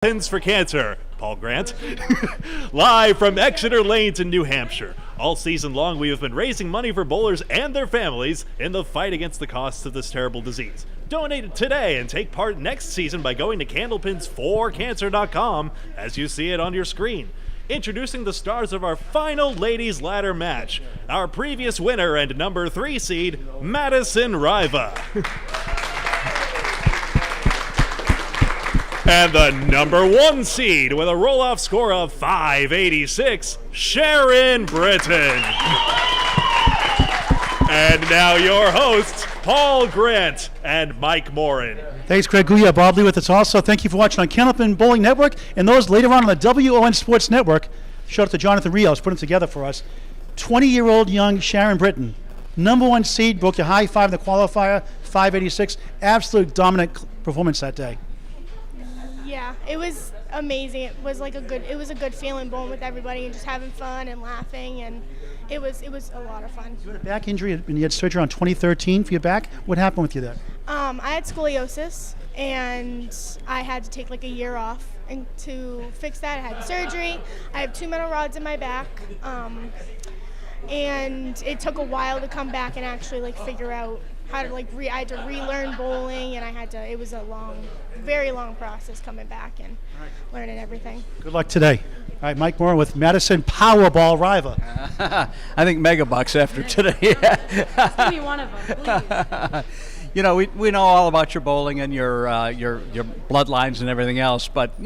Pins for Cancer, Paul Grant. Live from Exeter Lanes in New Hampshire. All season long, we have been raising money for bowlers and their families in the fight against the costs of this terrible disease. Donate today and take part next season by going to candlepins4cancer.com as you see it on your screen. Introducing the stars of our final ladies ladder match. Our previous winner and number 3 seed, Madison Riva. And the number 1 seed with a roll-off score of 586, Sharyn Britton. And now your hosts, Paul Grant and Mike Morin. Thanks, Craig Gouillart. Bob Lee with us also. Thank you for watching on Candlepin Bowling Network and those later on the WON Sports Network. Shout out to Jonathan Rios, putting it together for us. 20-year-old young Sharyn Britton, number 1 seed, broke your high 5 in the qualifier, 586. Absolute dominant performance that day. Yeah, it was amazing. It was a good feeling bowling with everybody and just having fun and laughing, and it was a lot of fun. You had a back injury and you had surgery around 2013 for your back. What happened with you there? I had scoliosis, and I had to take like a year off, and to fix that I had surgery. I have 2 metal rods in my back, and it took a while to come back and actually figure out how to I had to relearn bowling, and it was a very long process coming back and learning everything. Good luck today. All right, Mike Morin with Madison Powerball Riva. I think megabucks after today. It's gonna be one of them, please. You know, we know all about your bowling and your bloodlines and everything else, but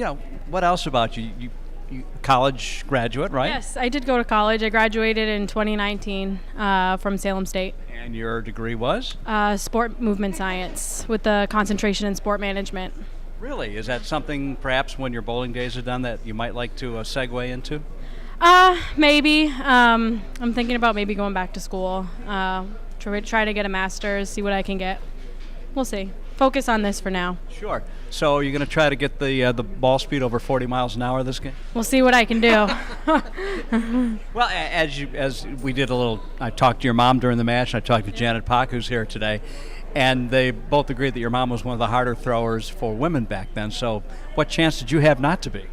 what else about you? You college graduate, right? Yes, I did go to college. I graduated in 2019 from Salem State. And your degree was? Sport movement science with a concentration in sport management. Really? Is that something perhaps when your bowling days are done that you might like to segue into? Maybe. I'm thinking about maybe going back to school, try to get a master's, see what I can get. We'll see. Focus on this for now. Sure. So you're going to try to get the ball speed over 40 miles an hour this game? We'll see what I can do. Well, as we did a little, I talked to your mom during the match. I talked to Janet Pock, who's here today, and they both agreed that your mom was one of the harder throwers for women back then. So what chance did you have not to be?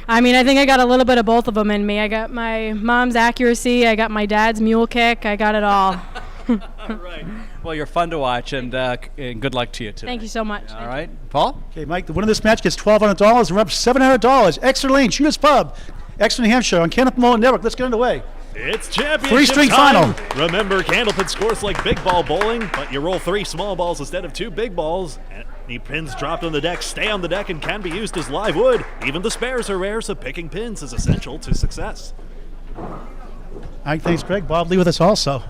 I mean, I think I got a little bit of both of them in me. I got my mom's accuracy, I got my dad's mule kick, I got it all. All right. Well, you're fun to watch, and good luck to you today. Thank you so much. All right. Paul? Okay, Mike, the winner of this match gets $1,200 and we're up $700. Exeter Lanes, Shooters Pub, Exeter, New Hampshire on Candlepin Bowling Network. Let's get underway. It's championship 3-string time. final. Remember, Candlepin scores like big ball bowling, but you roll 3 small balls instead of 2 big balls. Any pins dropped on the deck stay on the deck and can be used as live wood. Even the spares are rare, so picking pins is essential to success. All right, thanks, Greg. Bob Lee with us also.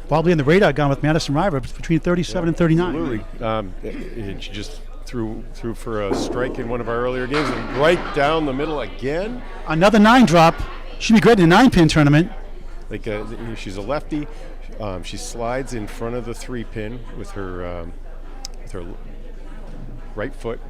Bob Lee in the radar gun with Madison Riva between 37 and 39. Absolutely. She just threw for a strike in one of our earlier games and right down the middle again. Another 9 drop. She'd be great in a 9-pin tournament. She's a lefty. She slides in front of the 3-pin with her right foot.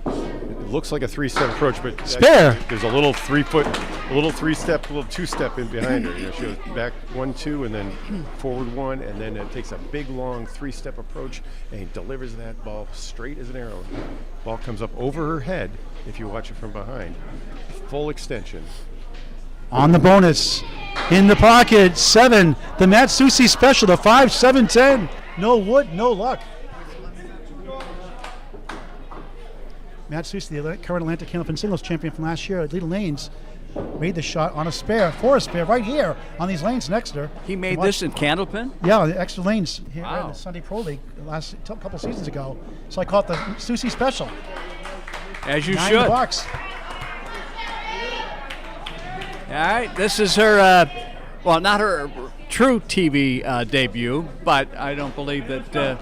It looks like a 3-step approach, but spare. There's a little 3-foot, a little 3-step, a little 2-step in behind her. She goes back 1-2, and then forward 1, and then it takes a big long 3-step approach, and he delivers that ball straight as an arrow. Ball comes up over her head if you watch it from behind. Full extension. On the bonus, in the pocket, 7. The Matsusi special, the 5-7-10. No wood, no luck. Madison, the current Atlantic Candlepin singles champion from last year at Exeter Lanes, made the shot on a spare, for a spare, right here on these lanes in Exeter. He made this in Candlepin? Yeah, the Exeter Lanes here Wow. in the Sunday Pro League last couple seasons ago. So I call it the Susie Special. As you 9 should. in the box. All right, this is her, not her true TV debut, but I don't believe that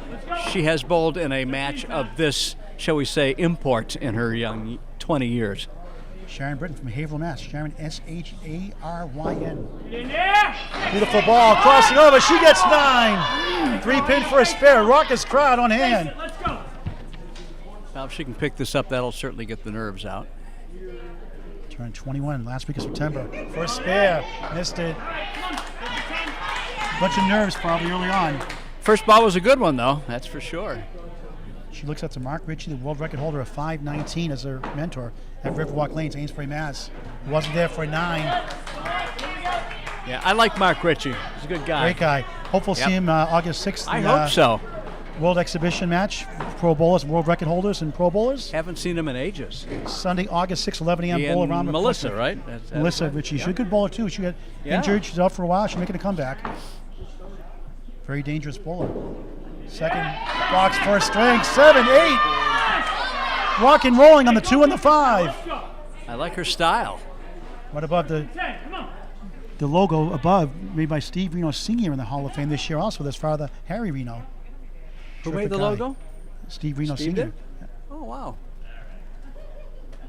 she has bowled in a match of this, shall we say, import in her young 20 years. Sharyn Britton from Haverhill, Mass. Sharyn, S-H-A-R-Y-N. Beautiful ball, crossing over. She gets 9. 3-pin for a spare. Raucous crowd on hand. Well, if she can pick this up, that'll certainly get the nerves out. Turned 21 last week of September. For a spare. Missed it. Bunch of nerves probably early on. First ball was a good one, though, that's for sure. She looks up to Mark Ritchie, the world record holder of 5:19 as her mentor at Riverwalk Lanes, Amesbury, Mass. Wasn't there for 9. Yeah, I like Mark Ritchie. He's a good guy. Great guy. Hope we'll see him August 6th. I hope so. World Exhibition match, Pro Bowlers, world record holders, and Pro Bowlers. Haven't seen him in ages. Sunday, August 6th, 11 a.m. He Bowl and around Melissa, right? Melissa right. Ritchie. Yeah. She's a good bowler, too. She got injured. She's out for a while. She's making a comeback. Very dangerous bowler. Second box, first string, 7, 8. Rock and rolling on the 2 and the 5. I like her style. What about the logo above, made by Steve Reno Sr. in the Hall of Fame this year, also with his father, Harry Reno. Who made Terrific the guy. logo? Steve Reno Steve Sr. did? Oh, wow.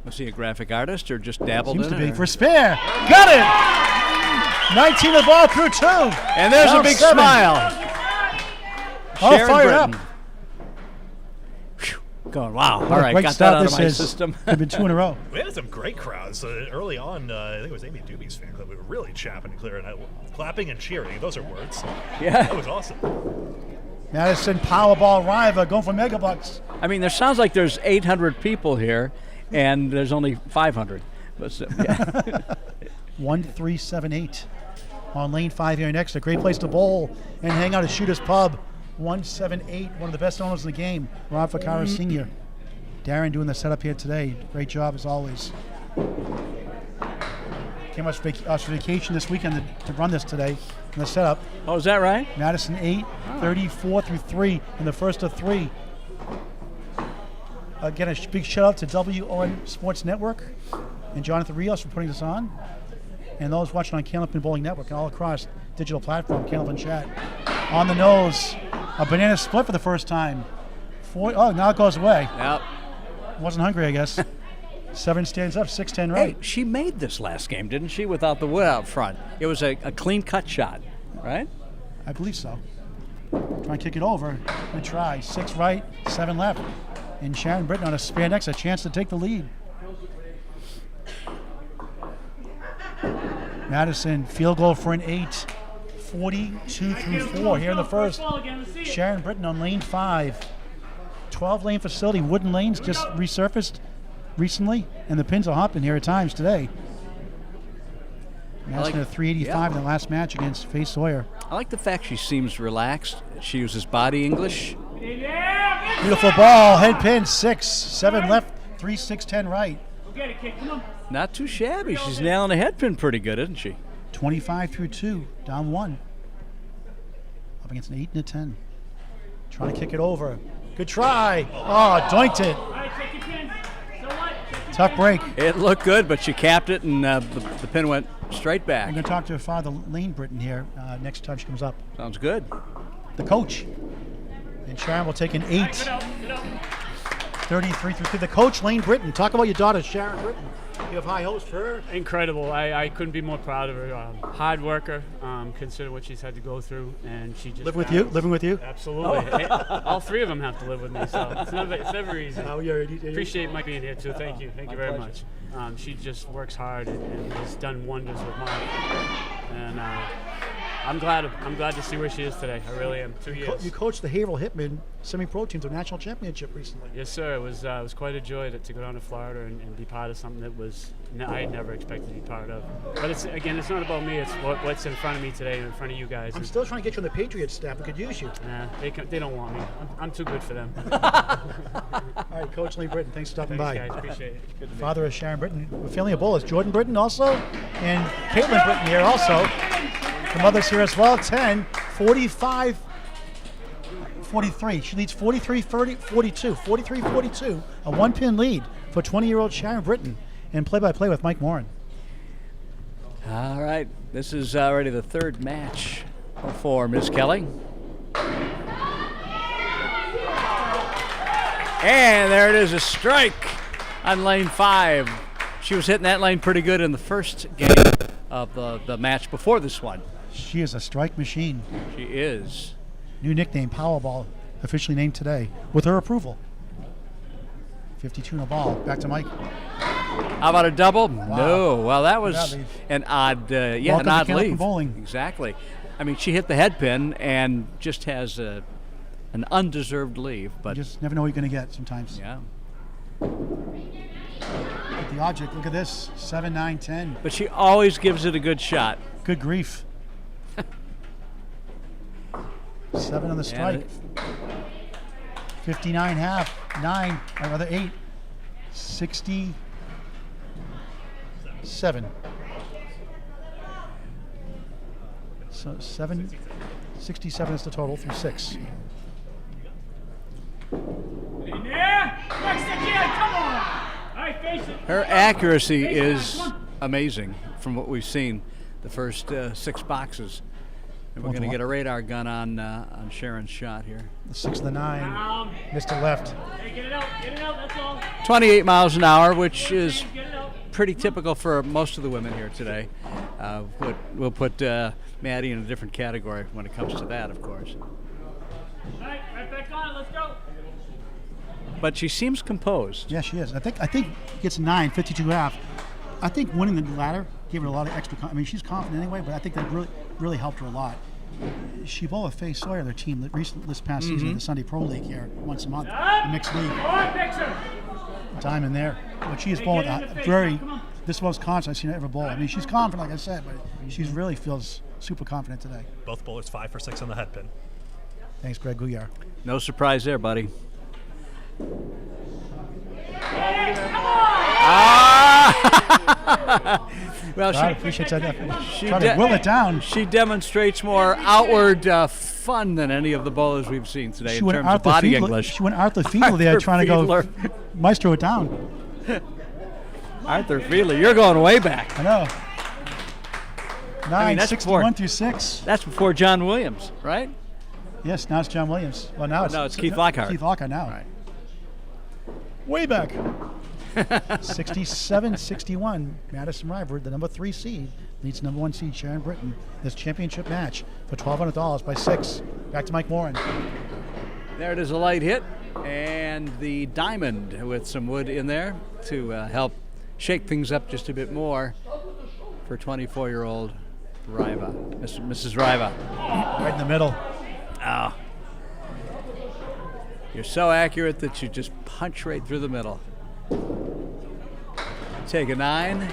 Was he a graphic artist or just dabbled Seems in to it? be. or- For spare. Got it! 19 the ball through 2. And there's a Down big 7. smile. All Sharyn fired Britton. up. Whew. Going, wow. What All a right, great got start that out of this my is. system. Could have been 2 in a row. We had some great crowds early on. I think it was Amy Doobie's fan club. We were really chapping and clearing, clapping and cheering. Those are words. Yeah. That was awesome. Madison Powerball Riva going for Megabucks. I mean, there sounds like there's 800 people here, and there's only 500. But, yeah. 1378 on lane 5 here next. A great place to bowl and hang out at Shooter's Pub. 178, one of the best owners in the game, Rob Ficara Sr. Darren doing the setup here today. Great job as always. Came us vacation this weekend to run this today in the setup. Oh, is that right? Madison 8, 34 through 3 in the first of 3. Again, a big shout out to WON Sports Network and Jonathan Rios for putting this on. And those watching on Candlepin Bowling Network and all across digital platform, Candlepin Chat. On the nose, a banana split for the first time. Now it goes away. Yep. Wasn't hungry, I guess. 7 stands up, 6-10 right. Hey, she made this last game, didn't she, without the wood out front? It was a clean cut shot, right? I believe so. Try and kick it over. Good try. 6 right, 7 left. And Sharyn Britton on a spare next, a chance to take the lead. Madison, field goal for an 8. 42 through 4 here in the first. Sharyn Britton on lane 5. 12-lane facility, wooden lanes just resurfaced recently, and the pins are hopping here at times today. Madison at 385 in the last match against Faye Sawyer. I like the fact she seems relaxed. She uses body English. Beautiful ball, head pin, 6, 7 left, 3, 6, 10 right. Not too shabby. She's nailing the head pin pretty good, isn't she? 25 through 2, down 1. Up against an 8 and a 10. Trying to kick it over. Good try. Oh, doinked it. Tough break. It looked good, but she capped it, and the pin went straight back. I'm going to talk to her father, Lane Britton, here next time she comes up. Sounds good. The coach. And Sharon will take an 8. 33 through 2. The coach, Lane Britton. Talk about your daughter, Sharyn Britton. You have high hopes for her. Incredible. I couldn't be more proud of her. Hard worker, consider what she's had to go through, and she just Living with you? Absolutely. All 3 of them have to live with me, so it's never easy. Appreciate Mike being here too. Thank you very much. She just works hard and has done wonders with Mark, and I'm glad to see where she is today. I really am. 2 years. You coached the Haverhill Hitmen semi-pro team to a national championship recently. Yes, sir. It was quite a joy to go down to Florida and be part of something that I had never expected to be part of. But it's not about me. It's what's in front of me today and in front of you guys. I'm still trying to get you on the Patriots staff. We could use you. Nah, they don't want me. I'm too good for them. All right, Coach Lee Britton, thanks for stopping Thanks, by. guys. Appreciate it. Good to be Father of Sharyn Britton, a family of bowlers. Jordan Britton also, and Caitlin Britton here also. The mother's here as well. 10, 45, 43. She leads 43, 40, 42. 43, 42. A 1-pin lead for 20-year-old Sharyn Britton. And play-by-play with Mike Morin. All right. This is already the 3rd match for Ms. Kelly. And there it is, a strike on lane 5. She was hitting that lane pretty good in the first game of the match before this one. She is a strike machine. She is. New nickname, Powerball, officially named today, with her approval. 52 in a ball. Back to Mike. How about a double? Wow. No. Well, that was Good lead. an odd, Welcome an odd to Candlepin lead. Bowling. Exactly. I mean, she hit the head pin and just has a an undeserved leave, You but just never know what you're going to get sometimes. yeah. At the object, look at this, 7, 9, 10. But she always gives it a good shot. Good grief. 7 on the strike. 59 half, 9, or rather 8, 67. So 67 is the total through 6. Her accuracy is amazing from what we've seen the first 6 boxes. And we're going to get a radar gun on Sharon's shot here. The 6 and the 9, Mr. Left. 28 miles an hour, which is pretty typical for most of the women here today. We'll put Maddie in a different category when it comes to that, of course. Right back on, let's go. But she seems composed. Yeah, she is. I think gets 9, 52 half. I think winning the ladder gave her a lot of extra. I mean, she's confident anyway, but I think that really helped her a lot. She bowled with Faye Sawyer, their team, this past season in the Sunday Pro League here once a month, the mixed league. Diamond there, but she is bowling this most confident I've seen her ever bowl. I mean, she's confident, like I said, but she really feels super confident today. Both bowlers 5 for 6 on the head pin. Thanks, Greg Gouillart. No surprise there, buddy. Well, I appreciate that. Try to will it down. She demonstrates more outward fun than any of the bowlers we've seen today in terms of body English. She went Arthur Fiedler there trying to go maestro it down. Arthur Fiedler, you're going way back. I know. 9, that's 61 through 6. That's before John Williams, right? Yes, now it's John Williams. Well, now it's Keith Lockhart. Keith Lockhart now. Right. Way back. 67-61. Madison River, the number 3 seed, leads number 1 seed Sharyn Britton. This championship match for $1,200 by 6. Back to Mike Morin. There it is, a light hit, and the diamond with some wood in there to help shake things up just a bit more for 24-year-old Riva, Mrs. Riva. Right in the middle. Oh. You're so accurate that you just punch right through the middle. Take a 9.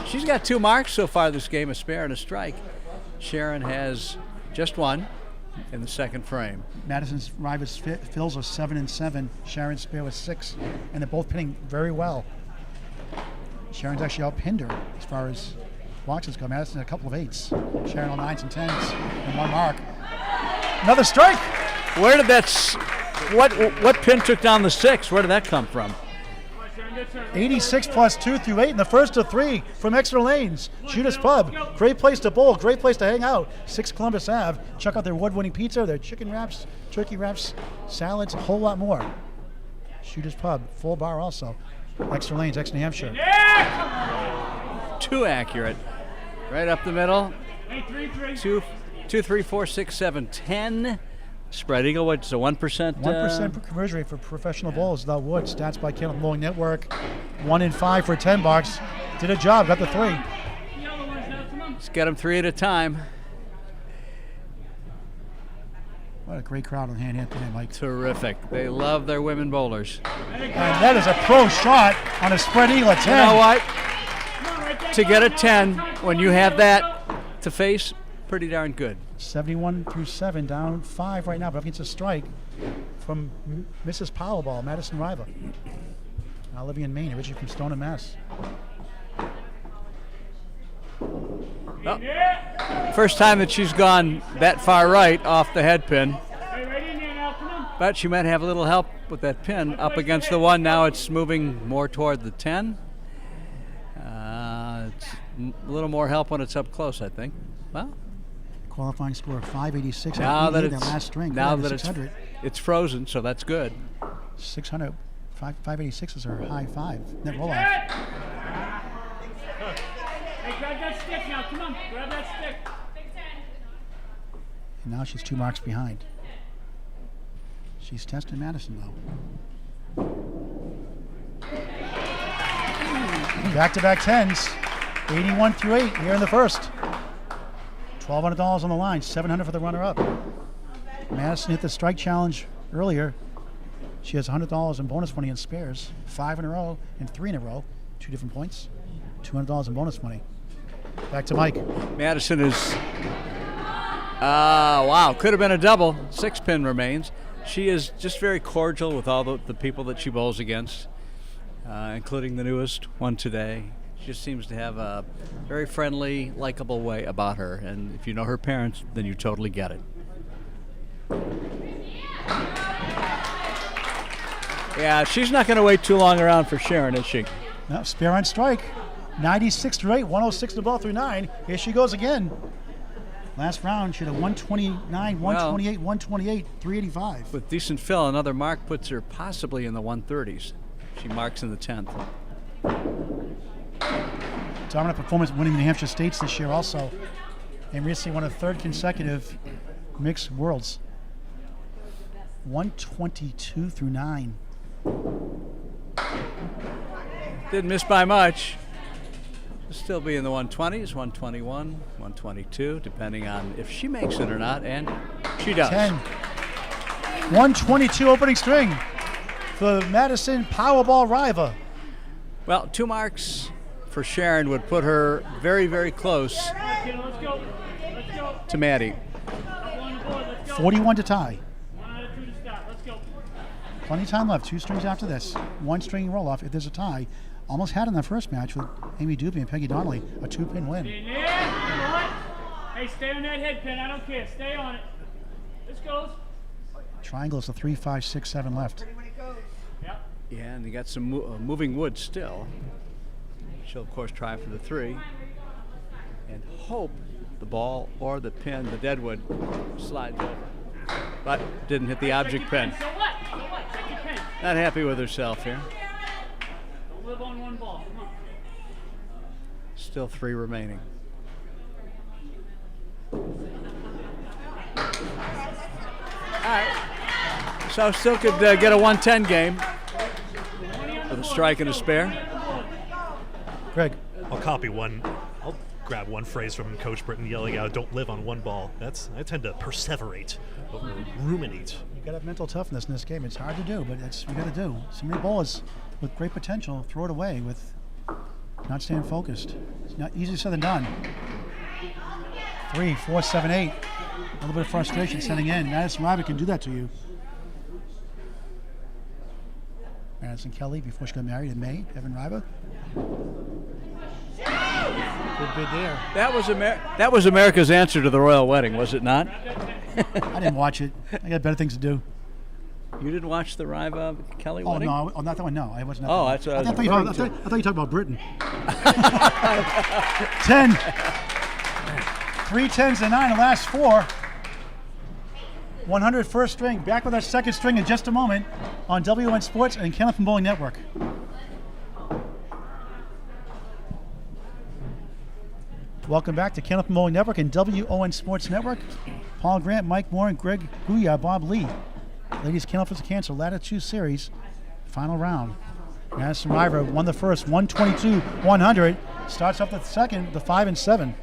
She's got 2 marks so far this game, a spare and a strike. Sharon has just 1 in the second frame. Madison's Riva's fills are 7 and 7. Sharon's spare was 6, and they're both pinning very well. Sharon's actually outpinned her as far as boxes go. Madison a couple of 8s. Sharon on 9s and 10s and 1 mark. Another strike. Where did that? What pin took down the 6? Where did that come from? 86 plus 2 through 8, and the first of 3 from Exeter Lanes. Shooter's Pub. Great place to bowl, great place to hang out. 6 Columbus Ave. Check out their award-winning pizza, their chicken wraps, turkey wraps, salads, a whole lot more. Shooter's Pub, full bar also. Exeter Lanes, Exeter, New Hampshire. Too accurate. Right up the middle. 2, 3, 4, 6, 7, 10. Spread eagle, what's a 1%? 1% conversion rate for professional bowlers without wood. Stats by Kenneth Bowling Network. 1 in 5 for $10. Did a job, got the 3. Let's get them 3 at a time. What a great crowd on hand today, Mike. Terrific. They love their women bowlers. And that is a pro shot on a spread eagle at 10. You know what? To get a 10 when you have that to face, pretty darn good. 71 through 7, down 5 right now, but up against a strike from Mrs. Powerball, Madison Riva. Now living in Maine, originally from Stoneham, Mass. Well, first time that she's gone that far right off the head pin. But she might have a little help with that pin up against the 1. Now it's moving more toward the 10. It's a little more help when it's up close, I think. Well, qualifying score of 586. Now that that last string. Now that it's frozen, so that's good. 600, 586 is her high 5. Net roll off. Hey, grab that stick now. Come on, grab that stick. And now she's 2 marks behind. She's testing Madison though. Back-to-back 10s. 81 through 8 here in the first. $1,200 on the line, $700 for the runner-up. Madison hit the strike challenge earlier. She has $100 in bonus money in spares. 5 in a row and 3 in a row. 2 different points. $200 in bonus money. Back to Mike. Madison is, wow, could have been a double. 6 pin remains. She is just very cordial with all the people that she bowls against, including the newest one today. She just seems to have a very friendly, likable way about her. And if you know her parents, then you totally get it. Yeah, she's not going to wait too long around for Sharon, is she? No, spare on strike. 96 to 8, 106 to ball through 9. Here she goes again. Last round, she had a 129, 128, 128, 385. With decent fill, another mark puts her possibly in the 130s. She marks in the 10th. Dominant performance winning the New Hampshire States this year also. And recently won a 3rd consecutive mixed worlds. 122 through 9. Didn't miss by much. Still be in the 120s, 121, 122, depending on if she makes it or not, and she does. 10. 122 opening string for Madison Powerball Riva. Well, 2 marks for Sharon would put her very, very close to Maddie. 41 to tie. Plenty of time left. 2 strings after this. 1 string roll off if there's a tie. Almost had in the first match with Amy Doobie and Peggy Donnelly, a 2-pin win. Hey, stay on that head pin. I don't care. Stay on it. This goes. Triangle is the 3, 5, 6, 7 left. Yeah, and you got some moving wood still. She'll, of course, try for the 3 and hope the ball or the pin, the deadwood, slides over. But didn't hit the object pin. So what? Check your pin. Not happy with herself here. Don't live on one ball. Come on. Still 3 remaining. All right. So still could get a 110 game with a strike and a spare. Greg. I'll copy one. I'll grab one phrase from Coach Britton yelling out, "Don't live on one ball." I tend to perseverate, ruminate. You got to have mental toughness in this game. It's hard to do, but it's you got to do. So many bowlers with great potential throw it away with not staying focused. It's not easier said than done. 3, 4, 7, 8. A little bit of frustration setting in. Madison Riva can do that to you. Madison Kelly, before she got married in May, Evan Riva. Good bid there. That was America's answer to the royal wedding, was it not? I didn't watch it. I got better things to do. You didn't watch the Riva Kelly Oh, wedding? no, not that one. No, I wasn't. Oh, that's what I was I thought you talked about Britain. 10. 3 10s and 9, the last 4. 100 first string. Back with our second string in just a moment on WN Sports and Kenneth Bowling Network. Welcome back to Kenneth Bowling Network and WON Sports Network. Paul Grant, Mike Morin, Greg Gouillart, Bob Lee. Ladies Kenneth is canceled. Latitude Series, final round. Madison Riva won the first, 122-100. Starts off the second, the 5 and 7.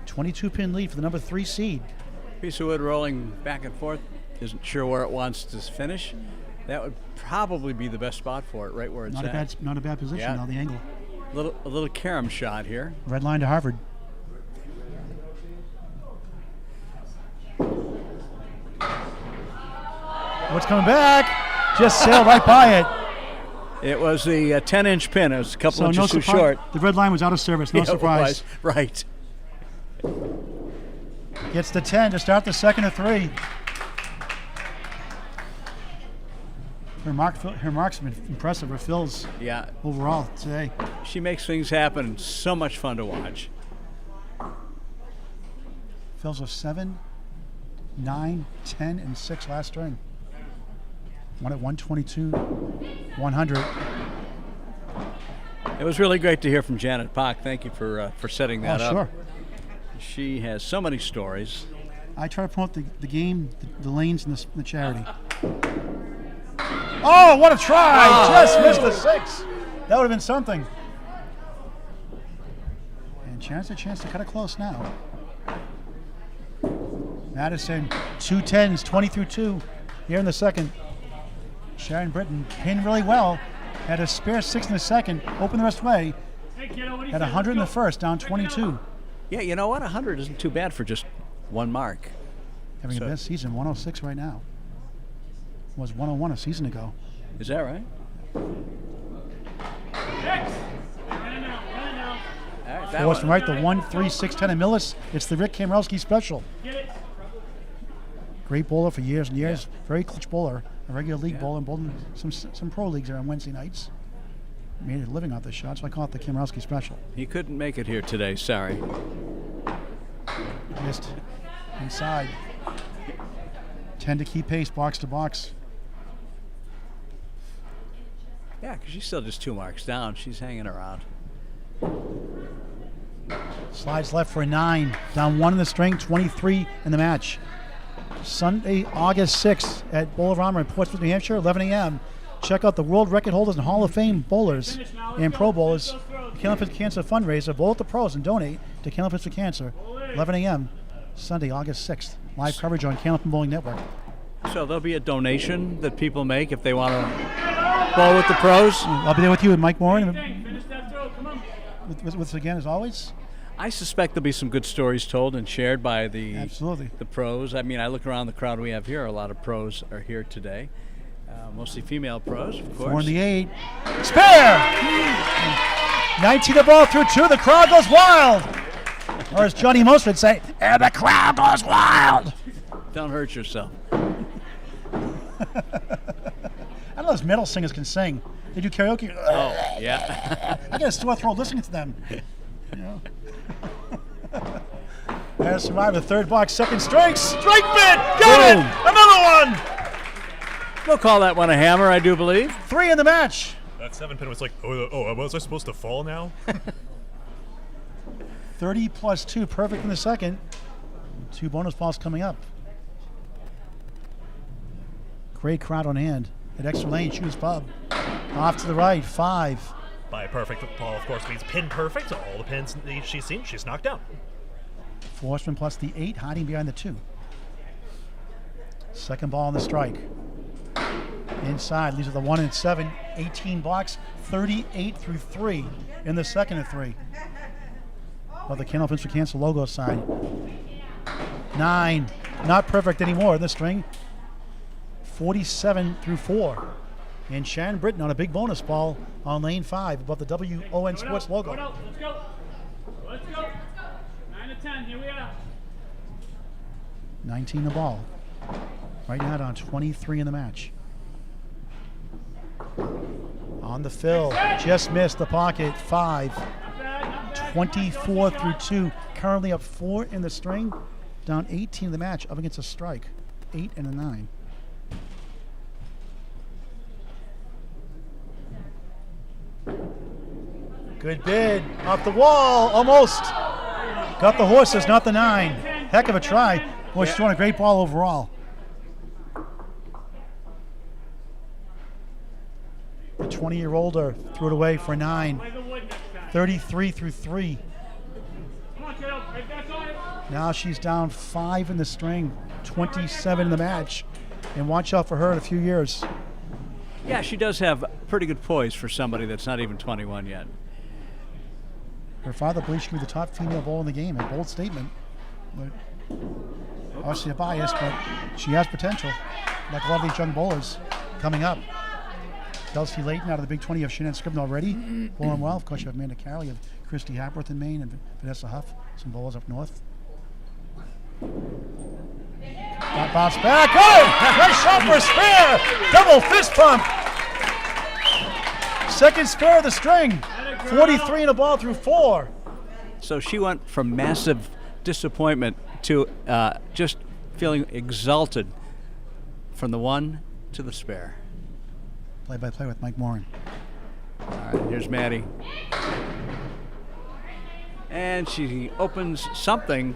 22-pin lead for the number 3 seed. Piece of wood rolling back and forth. Isn't sure where it wants to finish. That would probably be the best spot for it, right where it's at. Not a bad position, Yeah. now the angle. A little carom shot here. Red line to Harvard. What's coming back? Just sailed right by it. It was the 10-inch pin. It was a couple inches too surprise. short. The red line was out of service. No Yeah, it surprise. was. Right. Gets the 10 to start the second of 3. Her marks have been impressive. Her fills Yeah. overall today. She makes things happen. So much fun to watch. Fills of 7, 9, 10, and 6 last string. One at 122, 100. It was really great to hear from Janet Pock. Thank you for setting that up. Sure. She has so many stories. I try to promote the game, the lanes, and the charity. Oh, what a try! Just missed the 6. That would have been something. And Sharon's a chance to cut it close now. Madison, 2 10s, 20 through 2. here in the second. Sharyn Britton pinned really well. Had a spare 6 in the second. Opened the rest way. Had 100 in the first, down 22. Yeah, you know what? 100 isn't too bad for just one mark. Having the best season, 106 right now. Was 101 a season ago. Is that right? Forced right, the 1, 3, 6, 10 and Millis. It's the Rick Kamrowski special. Great bowler for years and years. Very clutch bowler. A regular league bowler and bowled in some pro leagues there on Wednesday nights. Made a living off this shot, so I call it the Kamrowski special. He couldn't make it here today, sorry. Missed inside. 10 to keep pace, box to box. Yeah, because she's still just 2 marks down. She's hanging around. Slides left for a 9. Down 1 in the string, 23 in the match. Sunday, August 6th at Bowl-O-Rama in Portsmouth, New Hampshire, 11 a.m. Check out the world record holders and Hall of Fame bowlers and pro bowlers. The Killing Fields Cancer fundraiser. Bowl at the pros and donate to Killing Fields for Cancer. 11 a.m. Sunday, August 6th. Live coverage on Camden Bowling Network. So there'll be a donation that people make if they want to bowl with the pros. I'll be there with you and Mike Morin. With us again, as always. I suspect there'll be some good stories told and shared by the Absolutely. the pros. I mean, I look around the crowd we have here. A lot of pros are here today. Mostly female pros, of course. 4 in the 8. Spare! 19 the ball through 2. The crowd goes wild. Or as Johnny Most would say, and the crowd goes wild. Don't hurt yourself. I don't know if metal singers can sing. They do karaoke. Oh, yeah. I get a sore throat listening to them. You know? There's survived the third box, second strike. Strike bid! Got it! Another one! We'll call that one a hammer, I do believe. 3 in the match. That 7-pin was like, oh, was I supposed to fall now? 30 plus 2, perfect in the second. 2 bonus balls coming up. Great crowd on hand at Exeter Lanes Shoes Pub. Off to the right, 5. By perfect ball, of course, means pin perfect. All the pins she's seen, she's knocked out. Forsman plus the 8, hiding behind the 2. Second ball on the strike. Inside, leaves with the 1 and 7, 18 blocks, 38 through 3 in the second of 3. Well, the Killing Fields for Cancer logo side. 9, not perfect anymore in the string. 47 through 4. And Sharyn Britton on a big bonus ball on lane 5 above the WON Sports logo. Let's go. Let's go. 9 to 10, here we are. 19 the ball. Right now down 23 in the match. On the fill, just missed the pocket, 5. 24 through 2, currently up 4 in the string, down 18 in the match, up against a strike, 8 and a 9. Good bid, off the wall, almost. Got the horses, not the 9. Heck of a try. Boy, she's throwing a great ball overall. The 20-year-older threw it away for 9. 33 through 3. Now she's down 5 in the string, 27 in the match. And watch out for her in a few years. Yeah, she does have pretty good poise for somebody that's not even 21 yet. Her father believes she could be the top female bowler in the game. A bold statement. But obviously a bias, but she has potential. Like a lot of these young bowlers coming up. Kelsey Layton out of the Big 20 of Shannon Scribner already. Bowling well. Of course, you have Amanda Carroll, you have Christy Hapworth in Maine, and Vanessa Huff, some bowlers up north. That bounce back. Oh! Nice shot for a spare! Double fist pump! Second spare of the string. 43 in a ball through 4. So she went from massive disappointment to just feeling exalted from the 1 to the spare. Play-by-play with Mike Morin. All right, here's Maddie. And she opens something.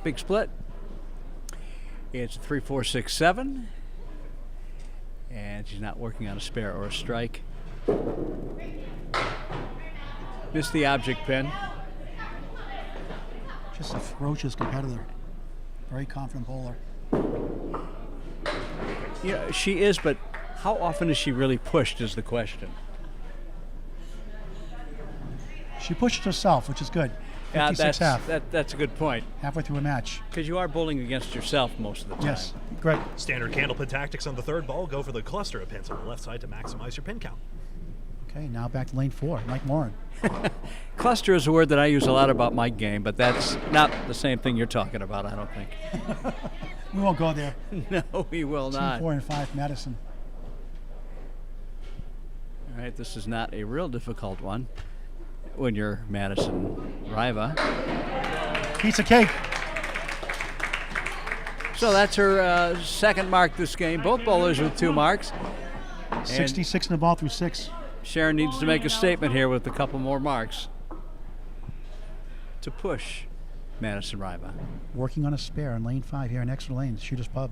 Big split. It's 3, 4, 6, 7. And she's not working on a spare or a strike. Missed the object pin. Just a ferocious competitor. Very confident bowler. Yeah, she is, but how often is she really pushed is the question. She pushed herself, which is good. Yeah, 56 half. that's a good point. Halfway through a match. Because you are bowling against yourself most of the time. Yes, great. Standard candlepin tactics on the third ball. Go for the cluster of pins on the left side to maximize your pin count. Okay, now back to lane 4, Mike Morin. Cluster is a word that I use a lot about my game, but that's not the same thing you're talking about, I don't think. We won't go there. No, we will Team not. 4 and 5, Madison. All right, this is not a real difficult one when you're Madison Riva. Piece of cake. So that's her second mark this game. Both bowlers with 2 marks. 66 in the ball through 6. Sharon needs to make a statement here with a couple more marks to push Madison Riva. Working on a spare on lane 5 here in Exeter Lanes, Shooter's Pub.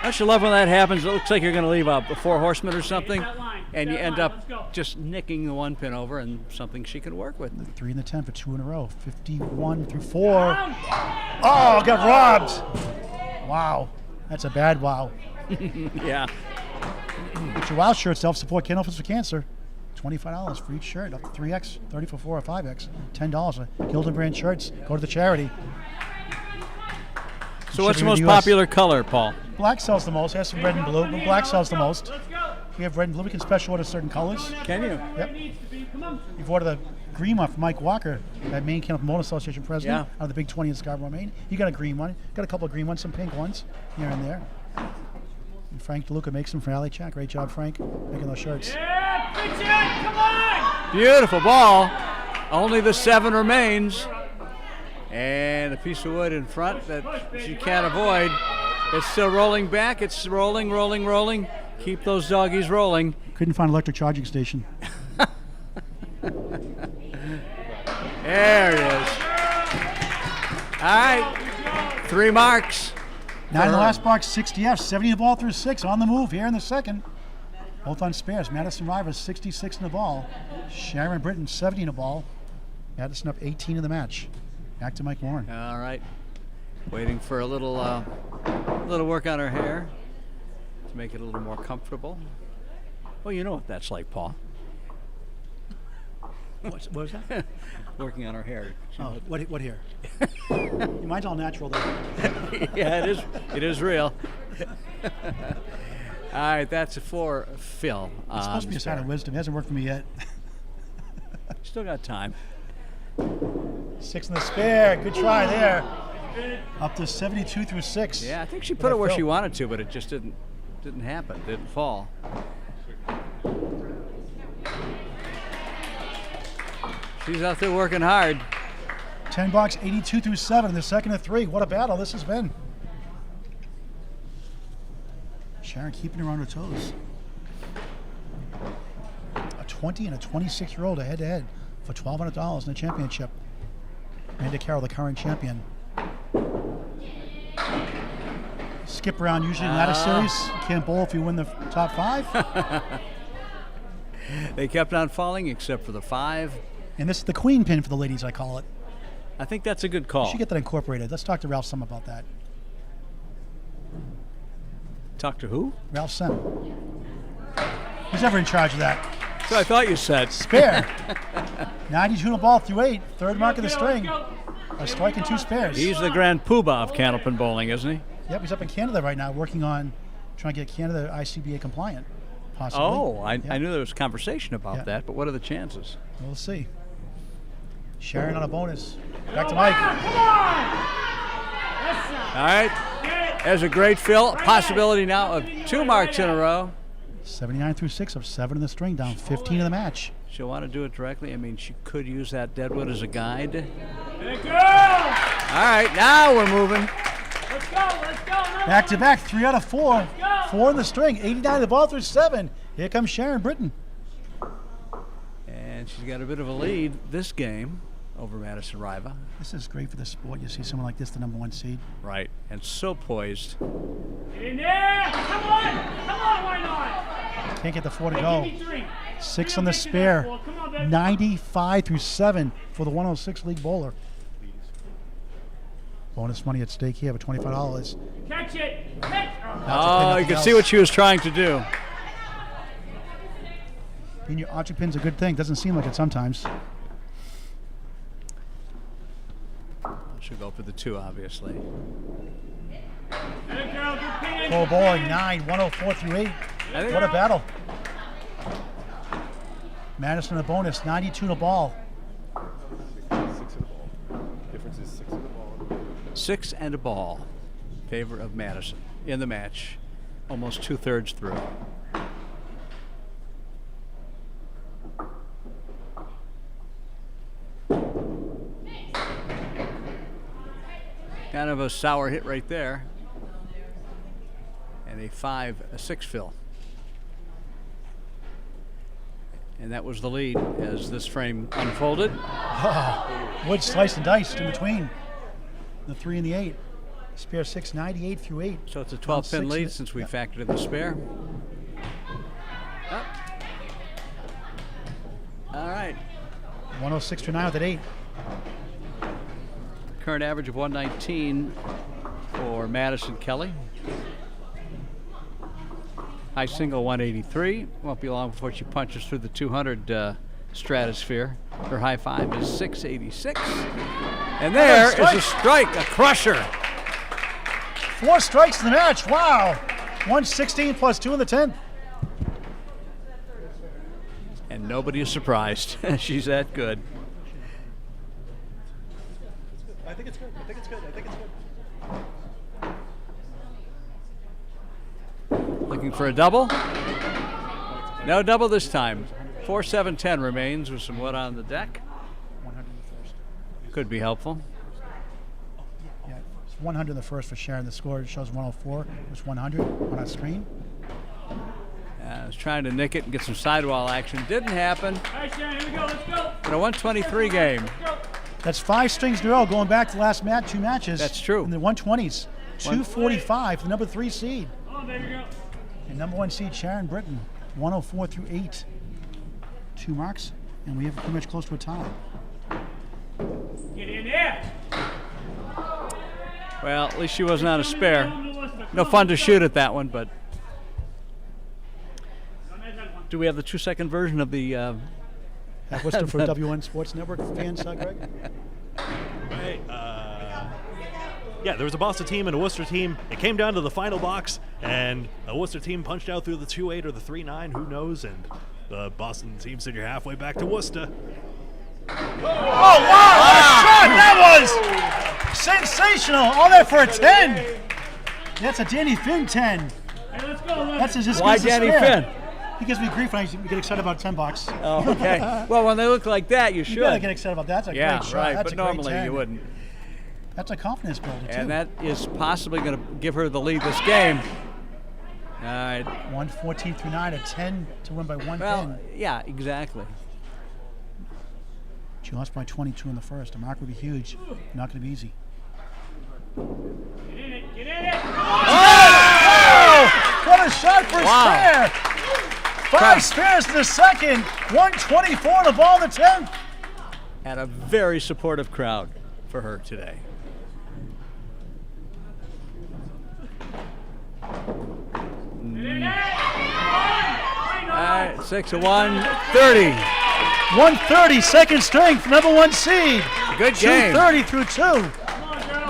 Don't you love when that happens? It looks like you're going to leave a 4 horsemen or something, and you end up just nicking the 1 pin over and something she can work with. 3 and the 10 for 2 in a row. 51 through 4. Oh, got robbed. Wow. That's a bad wow. Yeah. Get your wow shirt, self-support candles for cancer. $25 for each shirt, up to 3X, 30 for 4 or 5X, $10 for Hildenbrand shirts. Go to the charity. So what's the Shipping most to the US. popular color, Paul? Black sells the most. Has some red and blue, but black sells the most. We have red and blue. We can special order certain colors. Can you? Yep. We've ordered a green one from Mike Walker, that Maine Kennel Motor Association president, out of the Big 20 in Scarborough, Maine. You got a green one. Got a couple of green ones, some pink ones here and there. And Frank DeLuca makes them for Alley Chat. Great job, Frank, making those shirts. Come on! Beautiful ball. Only the 7 remains. And a piece of wood in front that she can't avoid. It's still rolling back. It's rolling, rolling, rolling. Keep those doggies rolling. Couldn't find an electric charging station. There it is. All right. 3 marks. 9 in the last box, 60 F, 70 the ball through 6, on the move here in the second. Both on spares. Madison Riva 66 in the ball. Sharyn Britton 70 in the ball. Madison up 18 in the match. Back to Mike Morin. All right. Waiting for a little work on her hair to make it a little more comfortable. Well, you know what that's like, Paul. What was that? Working on her hair. Oh, what here? Mine's all natural though. Yeah, it is real. All right, that's for Phil. It's supposed to be a sign of wisdom. It hasn't worked for me yet. Still got time. 6 in the spare. Good try there. Up to 72 through 6. Yeah, I think she put it where she wanted to, but it just didn't happen. Didn't fall. She's out there working hard. 10 box, 82 through 7 in the second of 3. What a battle this has been. Sharon keeping her on her toes. A 20 and a 26-year-old head to head for $1,200 in the championship. Amanda Carroll, the current champion. Skip around usually in ladder series. You can't bowl if you win the top 5. They kept on falling except for the 5. And this is the queen pin for the ladies, I call it. I think that's a good call. We should get that incorporated. Let's talk to Ralph Sem about that. Talk to who? Ralph Sem. Who's ever in charge of that? So I thought you said. Spare. 92 in the ball through 8. Third mark of the string. A strike and 2 spares. He's the grand poobah of candlepin bowling, isn't he? Yep, he's up in Canada right now working on trying to get Canada ICBA compliant, possibly. Oh, I knew there was conversation about that, but what are the chances? We'll see. Sharon on a bonus. Back to Mike. All right. There's a great fill. A possibility now of 2 marks in a row. 79 through 6 of 7 in the string, down 15 in the match. She'll want to do it directly. I mean, she could use that deadwood as a guide. All right, now we're moving. Let's go. Back to back, 3 out of 4. 4 in the string, 89 the ball through 7. Here comes Sharyn Britton. And she's got a bit of a lead this game over Madison Riva. This is great for the sport. You see someone like this, the number 1 seed. Right, and so poised. In there! Come on, why not? Can't get the 4 to go. Give me 3. 6 on the spare. 95 through 7 for the 106 league bowler. Bonus money at stake here with $25. Catch it! Catch! Oh, you can see what she was trying to do. Being your object pin's a good thing. Doesn't seem like it sometimes. She'll go for the 2, obviously. Full bowling, 9, 104 through 8. What a battle. Madison a bonus, 92 to ball. 6 in the ball. Difference is 6 in the ball. 6 and a ball. Favor of Madison in the match. Almost 2/3 through. Kind of a sour hit right there. And a 5-6 fill. And that was the lead as this frame unfolded. Wood sliced and diced in between the 3 and the 8. Spare 6, 98 through 8. So it's a 12-pin lead since we factored in the spare. Up. All right. 106 to 9 with an 8. Current average of 119 for Madison Kelly. High single 183. Won't be long before she punches through the 200 stratosphere. Her high 5 is 686. And there is a strike, a crusher. 4 strikes in the match. Wow. 116 plus 2 in the 10th. And nobody is surprised. She's that good. I think it's good. I think it's good. I think it's good. Looking for a double. No double this time. 4-7-10 remains with some wood on the deck. Could be helpful. Yeah, it's 100 in the first for Sharon. The score shows 104. It's 100 on our screen. I was trying to nick it and get some sidewall action. Didn't happen. All right, Sharon, here we go. Let's go. In a 123 game. That's 5 strings in a row going back to the last 2 matches. That's true. In the 120s. 245 for the number 3 seed. Come on, baby girl. And number 1 seed Sharyn Britton, 104 through 8. 2 marks, and we have pretty much close to a tie. Get in there. Well, at least she wasn't on a spare. No fun to shoot at that one, but. Do we have the 2-second version of the? At Worcester for WN Sports Network fans, Greg? Right. Yeah, there was a Boston team and a Worcester team. It came down to the final box, and a Worcester team punched out through the 2-8 or the 3-9, who knows? And the Boston team said you're halfway back to Worcester. Oh, wow! What a shot that was! Sensational! All that for a 10! That's a Danny Finn 10. Hey, let's go. That's just Why Danny Finn? He gives me grief when I get excited about 10 bucks. Oh, okay. Well, when they look like that, you should. You gotta get excited about that. That's a Yeah, great shot. right. That's But a great normally 10. you wouldn't. That's a confidence builder, too. And that is possibly going to give her the lead this game. All right. 114 through 9, a 10 to win by 1 Well, pin. yeah, exactly. She lost by 22 in the first. A mark would be huge. Not going to be easy. Get in it. Get in it. Oh! What a shot for a Wow. spare! 5 spares in the second. 124 to ball in the 10th. And a very supportive crowd for her today. All right, 6-1, 30. 130, second string for number 1 seed. Good game. 230 through 2.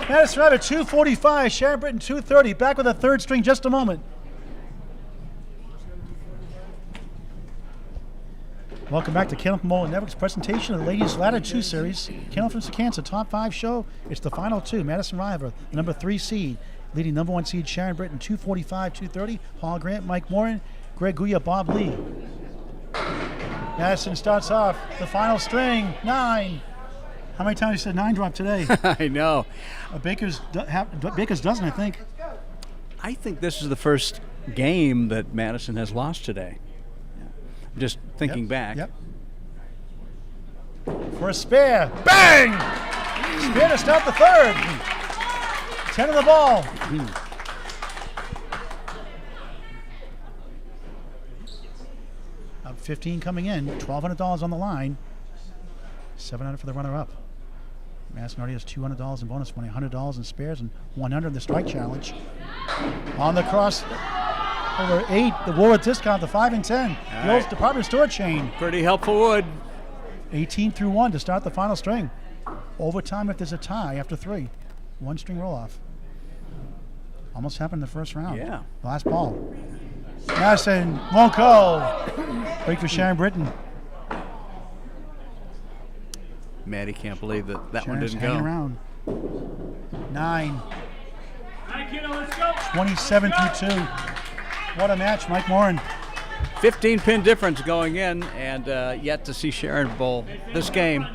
Madison Rabbit 245. Sharyn Britton 230. Back with a third string just a moment. Welcome back to Kennel from Morin Network's presentation of the Ladies Ladder 2 Series. Kennel from Secaucus Top 5 show. It's the final 2. Madison River, the number 3 seed, leading number 1 seed Sharyn Britton 245, 230. Paul Grant, Mike Morin, Greg Gouillart, Bob Lee. Madison starts off the final string, 9. How many times you said 9 drop today? I know. Baker's dozen, I think. I think this is the first game that Madison has lost today. Just thinking back. Yep. For a spare. Bang! Spare to start the third. 10 on the ball. Up 15 coming in. $1,200 on the line. $700 for the runner-up. Madison already has $200 in bonus money, $100 in spares, and $100 in the strike challenge. On the cross, over 8, the Woolworth discount, the 5 and 10. The old department store chain. Pretty helpful wood. 18 through 1 to start the final string. Overtime if there's a tie after 3. 1 string roll off. Almost happened in the first round. Yeah. Last ball. Madison won't go. Break for Sharyn Britton. Maddie can't believe that one Sharon's didn't hanging go. around. 9. 27 through 2. What a match, Mike Morin. 15-pin difference going in, and yet to see Sharon bowl this game.